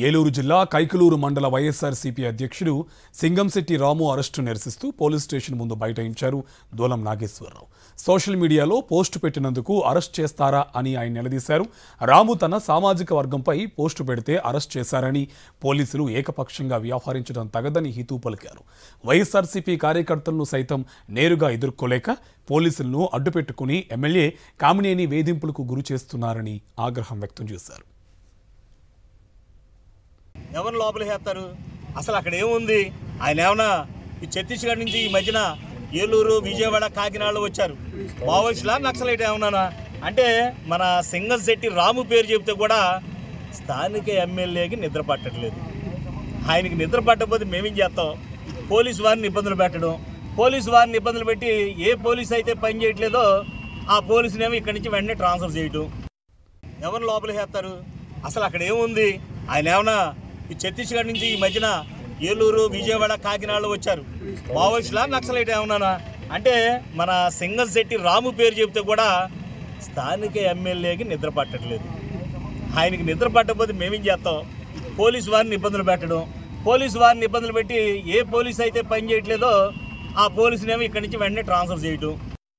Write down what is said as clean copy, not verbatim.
ఏలూరు జిల్లా కైకలూరు మండల వైఎస్ఆర్సీపీ అధ్యక్షుడు సింగంశెట్టి రాము అరెస్టు నిరసిస్తూ పోలీస్ స్టేషన్ ముందు బైఠాయించారు దూలం నాగేశ్వరరావు. సోషల్ మీడియాలో పోస్టు పెట్టినందుకు అరెస్ట్ చేస్తారా అని ఆయన నిలదీశారు. రాము తన సామాజిక వర్గంపై పోస్టు పెడితే అరెస్ట్ చేశారని, పోలీసులు ఏకపక్షంగా వ్యవహరించడం తగదని హితూ పలికారు. వైఎస్ఆర్సీపీ కార్యకర్తలను సైతం నేరుగా ఎదుర్కోలేక పోలీసులను అడ్డుపెట్టుకుని ఎమ్మెల్యే కామినేని వేధింపులకు గురి చేస్తున్నారని ఆగ్రహం వ్యక్తం చేశారు. ఎవరు లోపలికి వేస్తారు? అసలు అక్కడ ఏముంది? ఆయన ఏమన్నా ఈ ఛత్తీస్గఢ్ నుంచి ఈ మధ్యన ఏలూరు, విజయవాడ, కాకినాడలో వచ్చారు మావోయిస్టులా, నక్సలైట్ ఏమన్నా అంటే మన సింగంశెట్టి రాము పేరు చెబితే కూడా స్థానిక ఎమ్మెల్యేకి నిద్ర పట్టట్లేదు. ఆయనకి నిద్ర పట్టకపోతే మేమేం చేస్తాం? పోలీసు వారిని ఇబ్బందులు పెట్టడం, పోలీసు వారిని ఇబ్బందులు పెట్టి ఏ పోలీసు అయితే పని చేయట్లేదో ఆ పోలీసునేమో ఇక్కడి నుంచి వెంటనే ట్రాన్స్ఫర్ చేయటం. ఎవరు లోపలికి వేస్తారు? అసలు అక్కడ ఏముంది? ఆయన ఏమన్నా ఈ ఛత్తీస్గఢ్ నుంచి ఈ మధ్యన ఏలూరు, విజయవాడ, కాకినాడలో వచ్చారు మావోయిస్టులా, నక్సలైట్ ఏమన్నా అంటే మన సింగంశెట్టి రాము పేరు చెబితే కూడా స్థానిక ఎమ్మెల్యేకి నిద్ర పట్టట్లేదు. ఆయనకి నిద్ర పట్టకపోతే మేమేం చేస్తాం? పోలీసు వారిని ఇబ్బందులు పెట్టడం, పోలీసు వారిని ఇబ్బందులు పెట్టి ఏ పోలీసు అయితే పని చేయట్లేదో ఆ పోలీసునేమో ఇక్కడి నుంచి వెంటనే ట్రాన్స్ఫర్ చేయటం.